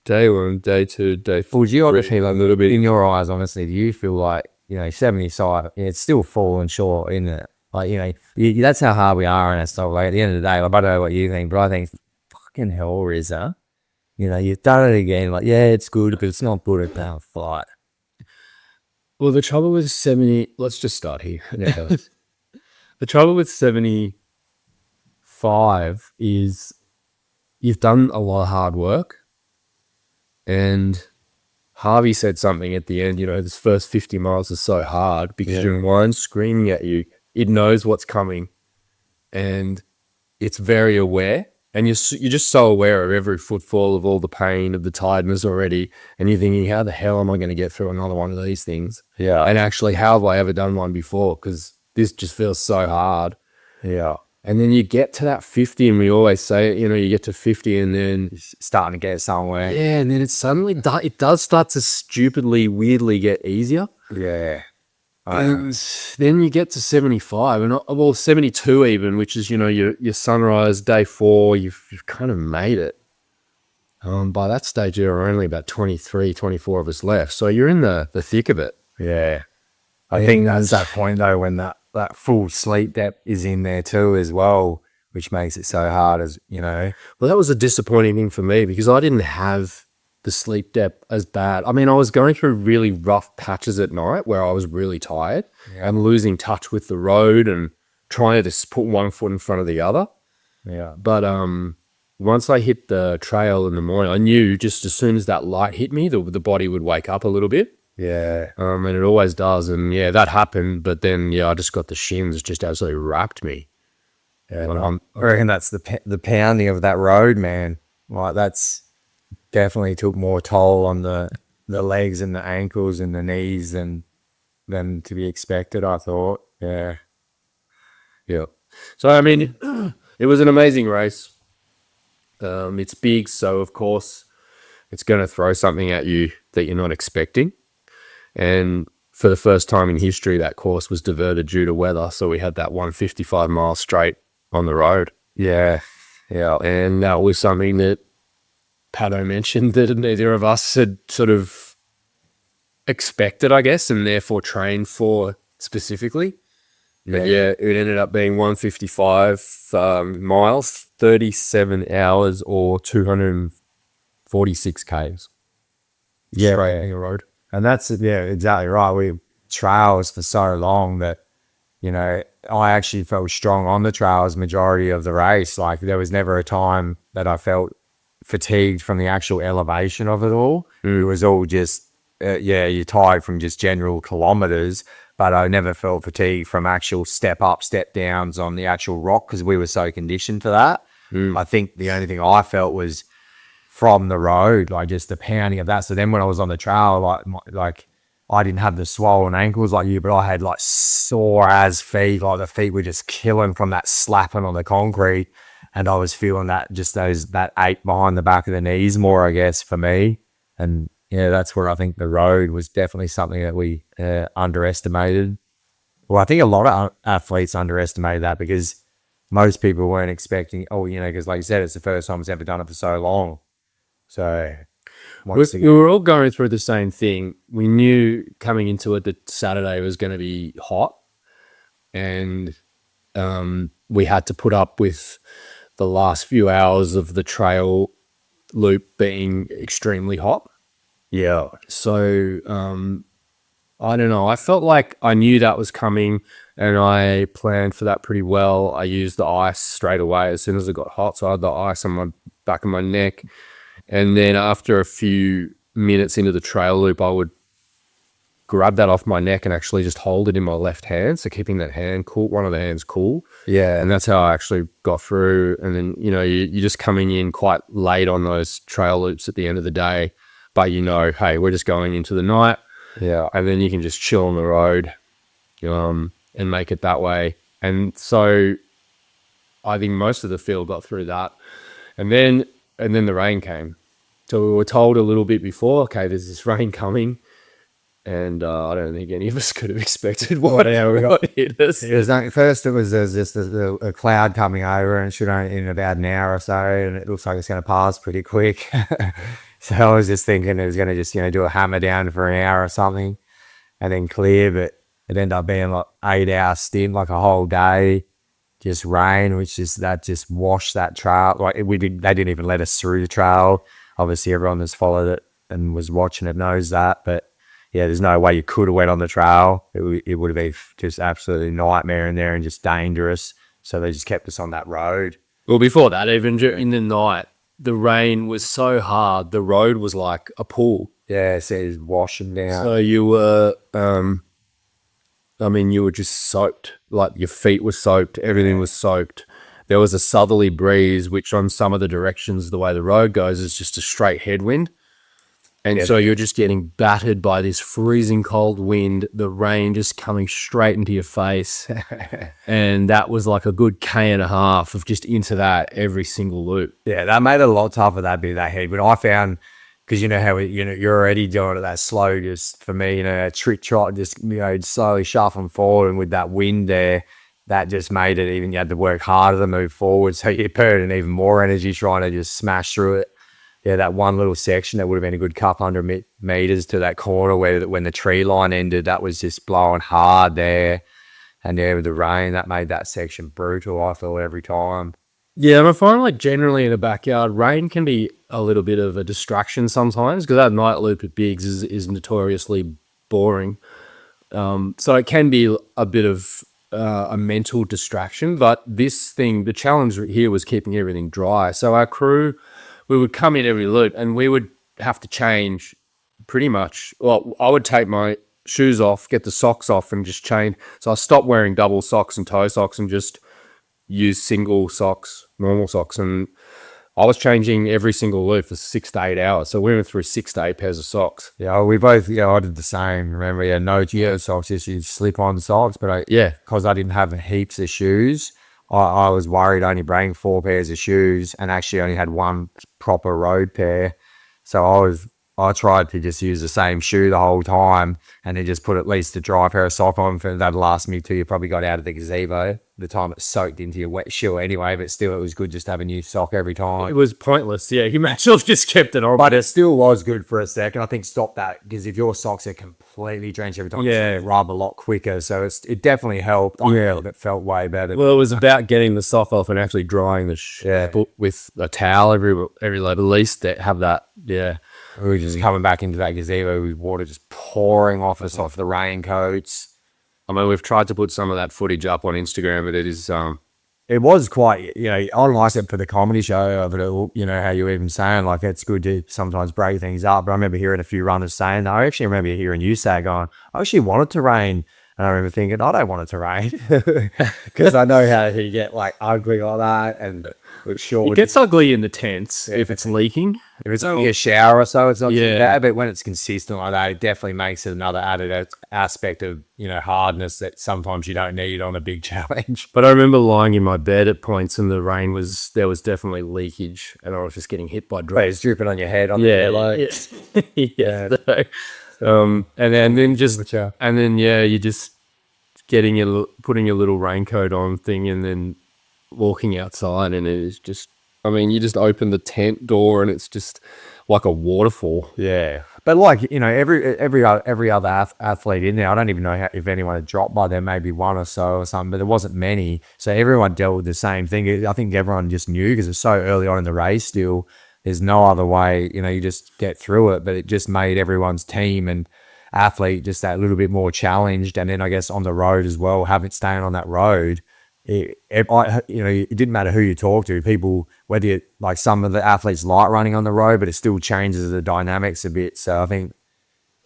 day 1, day 2, day 4. Well, geography, like, a little bit in your eyes, honestly, do you feel like, 75, it's still falling short, isn't it? Like, that's how hard we are and stuff. Like, at the end of the day, like, I don't know what you think, but I think, fucking hell, Rizza. You've done it again. Like, yeah, it's good, but it's not good at that flight. Well, the trouble with 70, let's just start here. Yeah. The trouble with 75 is you've done a lot of hard work. And Harvey said something at the end, this first 50 miles is so hard because your mind's screaming at you. It knows what's coming and it's very aware. And you're just so aware of every footfall, of all the pain, of the tiredness already. And you're thinking, how the hell am I going to get through another one of these things? Yeah. And actually, how have I ever done one before? Because this just feels so hard. Yeah. And then you get to that 50, and we always say it, you get to 50 and then It's starting to get somewhere. yeah, and then it suddenly it does start to stupidly, weirdly get easier. Yeah. And then you get to 75, and 72 even, which is, your sunrise, day 4, you've kind of made it. By that stage, there are only about 23, 24 of us left. So you're in the thick of it. Yeah. I think that's that point, though, when that full sleep depth is in there too as well, which makes it so hard Well, that was a disappointing thing for me because I didn't have the sleep depth as bad. I mean, I was going through really rough patches at night where I was really tired and losing touch with the road and trying to just put one foot in front of the other. Yeah. But once I hit the trail in the morning, I knew just as soon as that light hit me, the body would wake up a little bit. Yeah. And it always does. And yeah, that happened. But then, I just got the shins, just absolutely wrapped me. Yeah. I reckon that's the pounding of that road, man. Like, that's definitely took more toll on the legs and the ankles and the knees than to be expected, I thought. Yeah. Yeah. So, I mean, it was an amazing race. It's big, so of course it's going to throw something at you that you're not expecting. And for the first time in history, that course was diverted due to weather. So we had that 155 mile straight on the road. Yeah. Yeah. And that was something that Pato mentioned that neither of us had sort of expected, I guess, and therefore trained for specifically. But yeah, it ended up being 155 miles, 37 hours, or 246 Ks. Yeah. Straight on the road. And that's, exactly right. We trails for so long that, I actually felt strong on the trails majority of the race. Like, there was never a time that I felt fatigued from the actual elevation of it all. It was all just, you're tired from just general kilometers, but I never felt fatigued from actual step up, step downs on the actual rock because we were so conditioned for that. I think the only thing I felt was from the road, like just the pounding of that. So then when I was on the trail, like I didn't have the swollen ankles like you, but I had like sore as feet. Like the feet were just killing from that slapping on the concrete. And I was feeling that ache behind the back of the knees more, I guess, for me. And yeah, that's where I think the road was definitely something that we underestimated. Well, I think a lot of athletes underestimated that because most people weren't expecting, because like you said, it's the first time it's ever done it for so long. So we were all going through the same thing. We knew coming into it that Saturday was going to be hot, and we had to put up with the last few hours of the trail loop being extremely hot. Yeah. So I don't know. I felt like I knew that was coming, and I planned for that pretty well. I used the ice straight away as soon as it got hot. So I had the ice on my back of my neck. And then after a few minutes into the trail loop, I would grab that off my neck and actually just hold it in my left hand. So keeping that hand cool, one of the hands cool. Yeah. And that's how I actually got through. And then, you're just coming in quite late on those trail loops at the end of the day. But hey, we're just going into the night. Yeah. And then you can just chill on the road and make it that way. And so I think most of the field got through that. And then the rain came. So we were told a little bit before, okay, there's this rain coming. and I don't think any of us could have expected what, yeah, we got- what hit us. It was first. It was there's just a cloud coming over, and it should only in about an hour or so, and it looks like it's going to pass pretty quick. So I was just thinking it was going to just do a hammer down for an hour or something, and then clear. But it ended up being like 8 hour stint, like a whole day, just rain, which is that just washed that trail. Like they didn't even let us through the trail. Obviously, everyone that's followed it and was watching it knows that, but. Yeah, there's no way you could have went on the trail. It would have been just absolutely nightmare in there and just dangerous. So they just kept us on that road. Well, before that, even in the night, the rain was so hard, the road was like a pool. Yeah, so it was washing down. So you were, you were just soaked. Like your feet were soaked, everything was soaked. There was a southerly breeze, which on some of the directions, the way the road goes, is just a straight headwind. And so you're just getting battered by this freezing cold wind, the rain just coming straight into your face. And that was like a good K&a-half of just into that every single loop. Yeah, that made it a lot tougher, that bit of that head. But I found, because you know how you're already doing it that slow, just for me, a trick trot, just slowly shuffling forward, and with that wind there, that just made it even, you had to work harder to move forward. So you put in even more energy trying to just smash through it. Yeah, that one little section that would have been a good couple hundred meters to that corner where when the tree line ended, that was just blowing hard there. And yeah, with the rain, that made that section brutal, I feel, every time. Yeah, and I find like generally in a backyard, rain can be a little bit of a distraction sometimes, because that night loop at Biggs is notoriously boring. So it can be a bit of a mental distraction. But this thing, the challenge here was keeping everything dry. So our crew, we would come in every loop and we would have to change pretty much. Well, I would take my shoes off, get the socks off, and just change. So I stopped wearing double socks and toe socks and just use single socks, normal socks. And I was changing every single loop for 6 to 8 hours. So we went through 6 to 8 pairs of socks. Yeah, we both, I did the same. Remember, no socks, just you slip on socks. But because I didn't have heaps of shoes, I was worried only bringing 4 pairs of shoes and actually only had one proper road pair. So I tried to just use the same shoe the whole time and then just put at least a dry pair of socks on. For that'd last me till you probably got out of the gazebo. The time it soaked into your wet shoe anyway, but still it was good just to have a new sock every time. It was pointless. Yeah, you might as well just kept it on. But it still was good for a second. I think stop that, because if your socks are completely drenched every time, Yeah, rub a lot quicker. So it definitely helped. Yeah, it felt way better. Well, it was about getting the sock off and actually drying the with a towel every load. At least that have that. Yeah, we were just coming back into that gazebo with water just pouring off us off the raincoats. I mean, we've tried to put some of that footage up on Instagram, but it is it was quite, I like it for the comedy show of it all, how you even saying, like, it's good to sometimes break things up. But I remember hearing a few runners saying that. I actually remember hearing you say, going, I actually want it to rain. And I remember thinking, I don't want it to rain. Because I know how you get, like, ugly like that. And it's sure it gets ugly in the tents if it's leaking. If it's only a shower or so, it's not too bad. But when it's consistent like that, it definitely makes it another added aspect of, hardness that sometimes you don't need on a big challenge. But I remember lying in my bed at points and there was definitely leakage and I was just getting hit by drops. It's dripping on your head. Yeah. So, and then you're just putting your little raincoat on thing and then walking outside, and it is just, you just open the tent door and it's just like a waterfall. Yeah. But like, every other athlete in there, I don't even know if anyone had dropped by there, maybe one or so or something, but there wasn't many. So everyone dealt with the same thing. I think everyone just knew, because it's so early on in the race still, there's no other way, you just get through it. But it just made everyone's team and athlete just that little bit more challenged. And then I guess on the road as well, staying on that road, it didn't matter who you talk to, people, whether you, like, some of the athletes like running on the road, but it still changes the dynamics a bit. So I think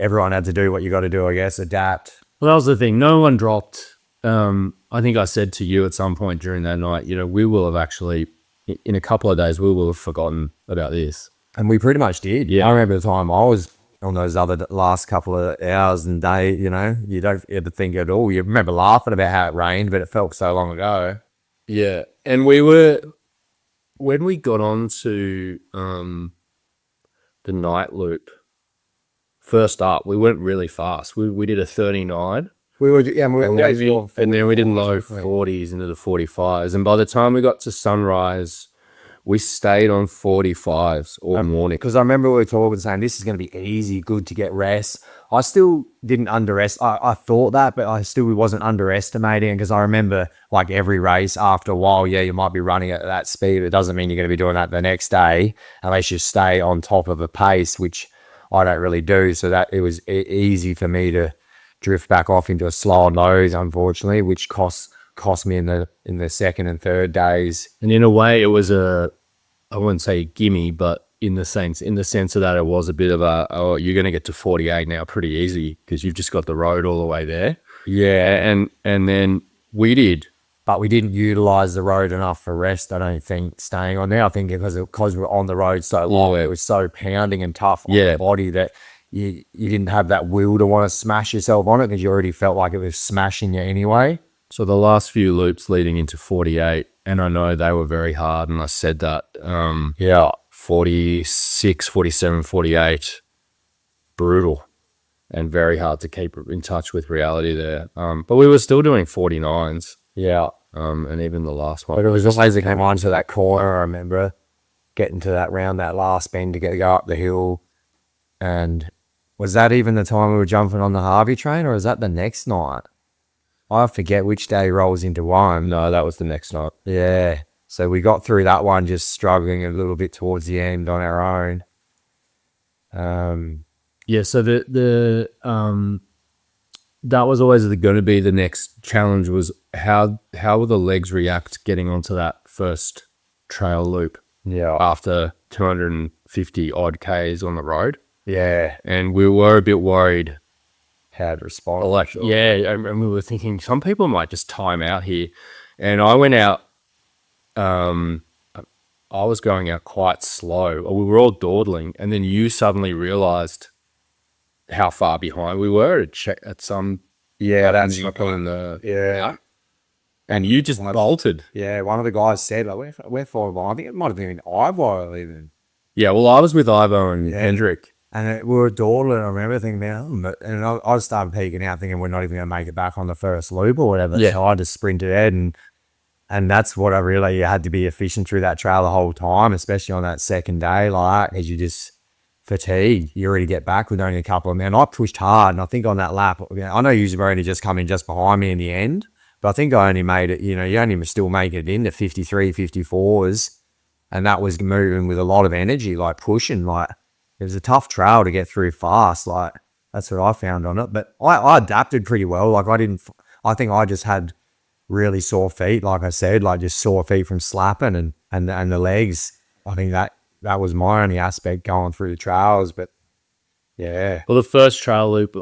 everyone had to do what you got to do, I guess, adapt. Well, that was the thing. No one dropped. I think I said to you at some point during that night, we will have actually, in a couple of days, we will have forgotten about this. And we pretty much did. Yeah. I remember the time I was on those other last couple of hours and day, you don't ever think at all. You remember laughing about how it rained, but it felt so long ago. Yeah. And when we got on to the night loop, first up, we went really fast. We did a 39. We were, yeah, And then we did low 40s into the 45s. And by the time we got to sunrise, we stayed on 45s all morning. because I remember we were talking, saying this is going to be easy, good to get rest. I still didn't underestimate. I thought that, but I still wasn't underestimating, because I remember like every race after a while, yeah, you might be running at that speed. It doesn't mean you're going to be doing that the next day unless you stay on top of a pace, which I don't really do. So that it was easy for me to drift back off into a slower nose, unfortunately, which cost me in the second and third days. And in a way, it was I wouldn't say gimme, but in the sense of that, it was a bit of oh, you're going to get to 48 now pretty easy because you've just got the road all the way there. Yeah, and then we did. But we didn't utilize the road enough for rest, I don't think, staying on there. I think because we're on the road so long, it was so pounding and tough on the body that you didn't have that will to want to smash yourself on it, because you already felt like it was smashing you anyway. So the last few loops leading into 48, and I know they were very hard, and I said that, 46, 47, 48, brutal and very hard to keep in touch with reality there. But we were still doing 49s. Yeah. And even the last one. But it was just as it came onto that corner, I remember getting to that round, that last bend to go up the hill. And was that even the time we were jumping on the Harvey train, or is that the next night? I forget which day rolls into one. No, that was the next night. Yeah. So we got through that one just struggling a little bit towards the end on our own. Yeah, so that was always going to be the next challenge, was how will the legs react getting onto that first trail loop after 250 odd Ks on the road. Yeah. And we were a bit worried how to respond. Like, and we were thinking some people might just time out here. And I went out, I was going out quite slow. We were all dawdling, and then you suddenly realized how far behind we were at some that's in the and you just bolted. Yeah, one of the guys said, like, we're far behind. I think it might have been Ivo even. Yeah, well, I was with Ivo and Hendrik. And we were dawdling. I remember thinking, man, and I started peeking out, thinking we're not even going to make it back on the first loop or whatever. Yeah. So I just sprinted ahead, and that's what I really, you had to be efficient through that trail the whole time, especially on that second day, like, as you just fatigued. You already get back with only a couple of men. I pushed hard, and I think on that lap, I know you were only just coming just behind me in the end, but I think I only made it, you only still make it into 53, 54s, and that was moving with a lot of energy, like pushing, like, it was a tough trail to get through fast. Like, that's what I found on it. But I adapted pretty well. Like, I think I just had really sore feet. Like I said, like just sore feet from slapping and the legs. I think that was my only aspect going through the trails. But yeah. Well, the first trail loop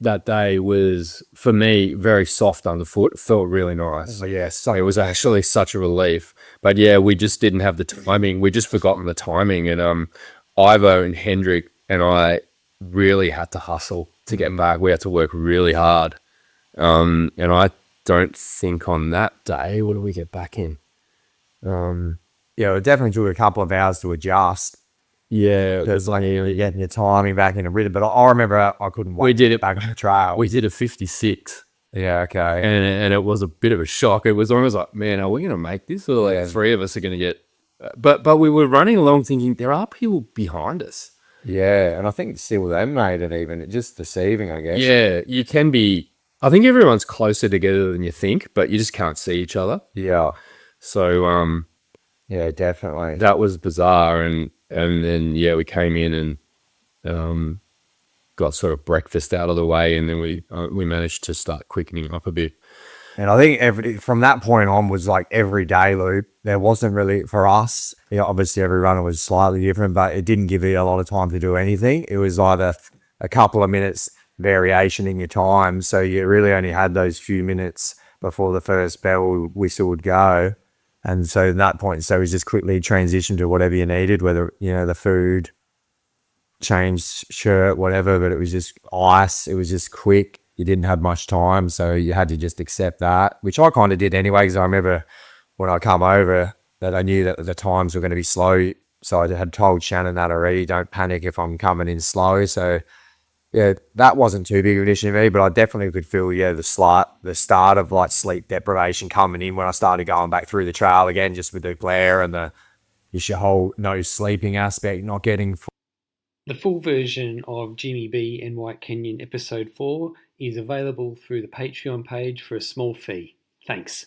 that day was, for me, very soft underfoot. It felt really nice. Oh, yes. It was actually such a relief. But yeah, we just didn't have the timing. We just forgotten the timing. And Ivo and Hendrik and I really had to hustle to get back. We had to work really hard. And I don't think on that day, what did we get back in? It definitely took a couple of hours to adjust. Yeah. Because like you're getting your timing back in a rhythm. But I remember I couldn't wait. We did it back on the trail. We did a 56. Yeah, okay. And it was a bit of a shock. It was almost like, man, are we going to make this? Or like three of us are going to get... But we were running along thinking there are people behind us. Yeah, and I think still they made it even. It's just deceiving, I guess. Yeah, you can be... I think everyone's closer together than you think, but you just can't see each other. Yeah. So... yeah, definitely. That was bizarre. And then, we came in and got sort of breakfast out of the way, and then we managed to start quickening up a bit. And I think from that point on was like every day loop. There wasn't really, for us, obviously every runner was slightly different, but it didn't give you a lot of time to do anything. It was either a couple of minutes variation in your time. So you really only had those few minutes before the first bell whistle would go. And so at that point, so it was just quickly transition to whatever you needed, whether, the food, change shirt, whatever, but it was just ice. It was just quick. You didn't have much time, so you had to just accept that, which I kind of did anyway, because I remember when I come over that I knew that the times were going to be slow. So I had told Shannon that already. Don't panic if I'm coming in slow. So yeah, that wasn't too big of an issue to me, but I definitely could feel, the start of like sleep deprivation coming in when I started going back through the trail again, just with the glare and just your whole no sleeping aspect, not getting. The full version of Jimmy B and White Kenyan episode 4 is available through the Patreon page for a small fee. Thanks.